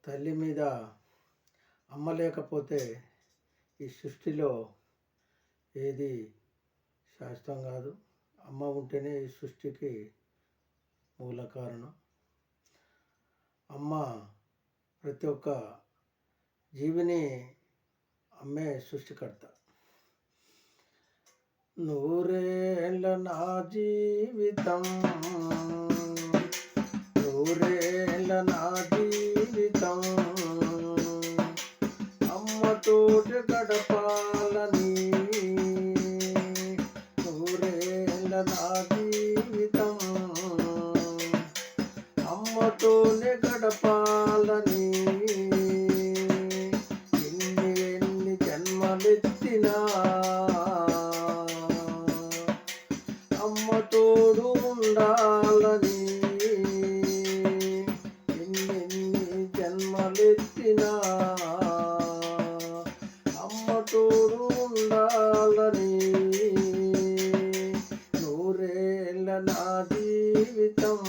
తల్లి మీద అమ్మ లేకపోతే ఈ సృష్టిలో ఏది శాశ్వతం కాదు. అమ్మ ఉంటేనే ఈ సృష్టికి మూల కారణం. అమ్మ ప్రతి ఒక్క జీవిని అమ్మే సృష్టికర్త. నూరేళ్ళ నా జీవితం, నూరేళ్ళ నా జీవితం, అమ్మతోటి గడపాలని. నూరేళ్ళ నా జీవితం, అమ్మతోనే గడపాలని. ఎన్ని జన్మలెత్తినా అమ్మ తోడు ఉండాలని. ఎన్ని జన్మలెత్తినా అమ్మ తోడు ఉండాలని. నూరేళ్ళ నా జీవితం,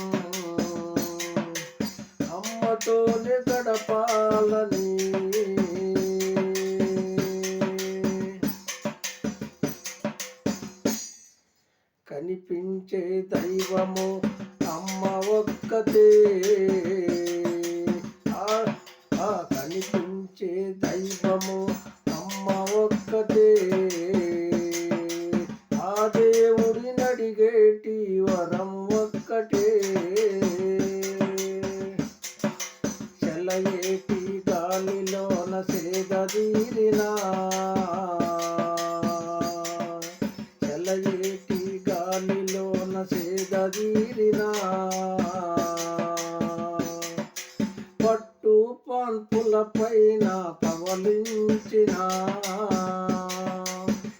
అమ్మతోనే గడపాలని. కనిపించే దైవము అమ్మ ఒక్కతే, కనిపించే దైవము అమ్మ ఒక్కతే. ఆ దేవుడిని అడిగేటి వరం ఒక్కటే. చెలయేటి గాలిలోన సేదదీరినా, చెలయేటి గాలిలోన సేదదీరినా, పట్టు పాన్పుల పైన పవలించిన.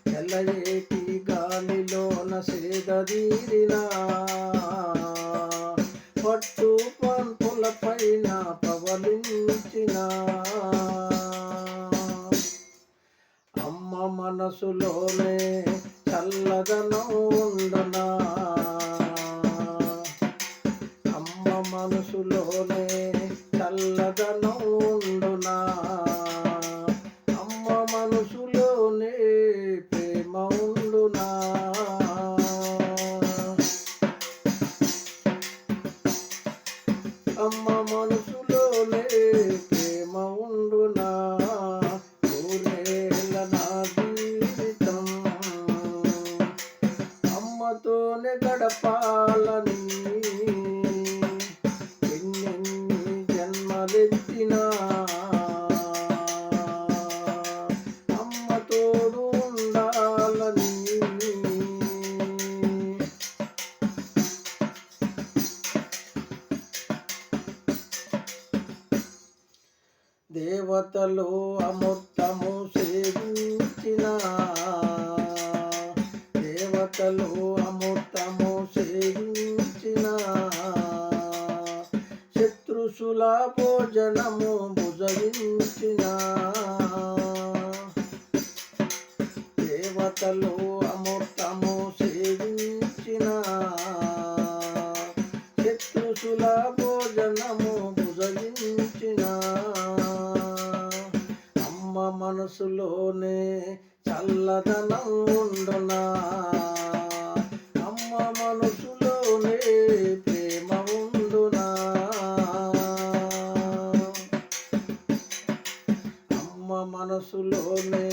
చెలయేటి గాలిలోన సేదదీరినా, పట్టు పాన్పుల పైన పవలించిన. అమ్మ మనసులోనే చల్లదనం ఉండునా, అమ్మ మనసులోనే చల్లదనం ఉండునా. అమ్మ మనసులోనే ప్రేమ ఉండునా. అమ్మ మనసులోనే ప్రేమ ఉండునా. నూరేళ్ళ నా జీవితం, అమ్మతోనే గడపాలని. ఎన్నెన్ని జన్మలెత్తినా అమ్మ తోడు ఉండాలని. దేవతలు అమృతము సేవించిన, దేవతలు అమృతము సేవించిన. శత్రుసుల భోజనము భుజించిన. దేవతలు అమృతము సేవించిన. శత్రుసుల భోజనము భుజించిన. అమ్మ మనసులోనే చల్లదనం ఉండునా. అమ్మ మనసులోనే ప్రేమ ఉండునా. అమ్మ మనసులోనే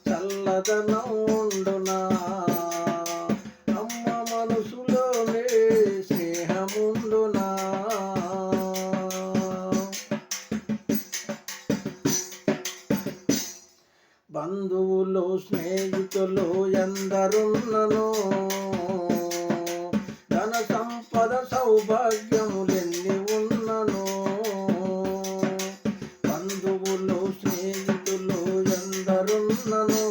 చల్లదనం ఉండునా. అమ్మ మనసులోనే స్నేహముండునా. బంధువులు స్నేహితులు ఎందరున్నను, ధన సంపద సౌభాగ్యములెన్ని ఉన్నను. బంధువులు స్నేహితులు ఎందరున్నను,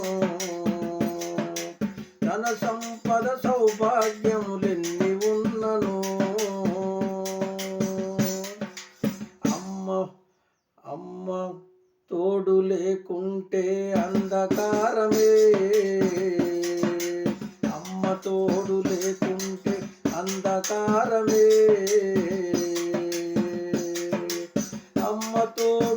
ధన సంపద సౌభాగ్యములెన్ని ఉన్నను. అమ్మ తోడు లేకుంటే అంధకారమే. అమ్మ తోడు లేకుంటే అంధకారమే. అమ్మ తోడు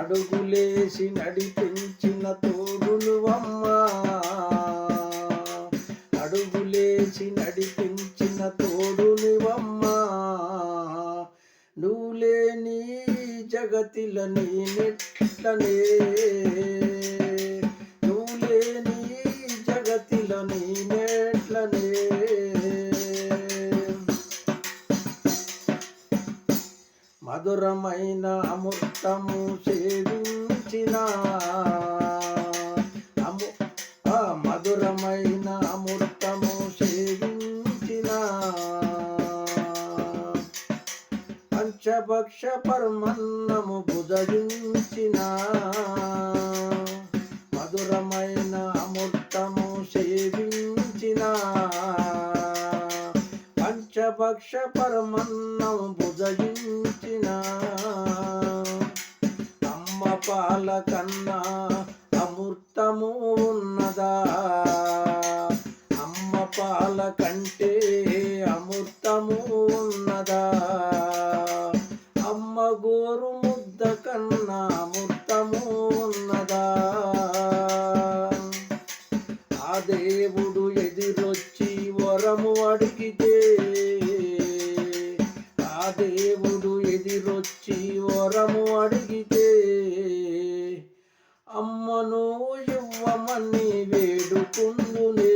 అడుగులేసి నడిపించిన తోడు నువ్వమ్మా, అడుగులేసి నడిపించిన తోడు నువ్వమ్మా. నువ్వు లేని జగతిల నేనెట్లనే, నువ్వు లేని జగతిల నేనెట్లనే. మధురమైన అమృతము సేవించిన, మధురమైన అమృతము సేవించిన, పంచభక్ష పరమన్నము భుజించిన, మధురమైన అమృతము సేవించిన, పంచభక్ష పరమన్నం భుజించిన. అమ్మ పాల కన్నా అమృతము ఉన్నదా, అమ్మ పాల కంటే అమృతము ఉన్నదా, అమ్మ గోరు ముద్ద కన్నా అమృతము ఉన్నదా. ఆ దేవుడు ఎదిరొచ్చి వరము అడిగితే, ఆ దేవుడు ఎదిరొచ్చి వరము అడిగితే, అమ్మను ఇవ్వమని వేడుకుందునే.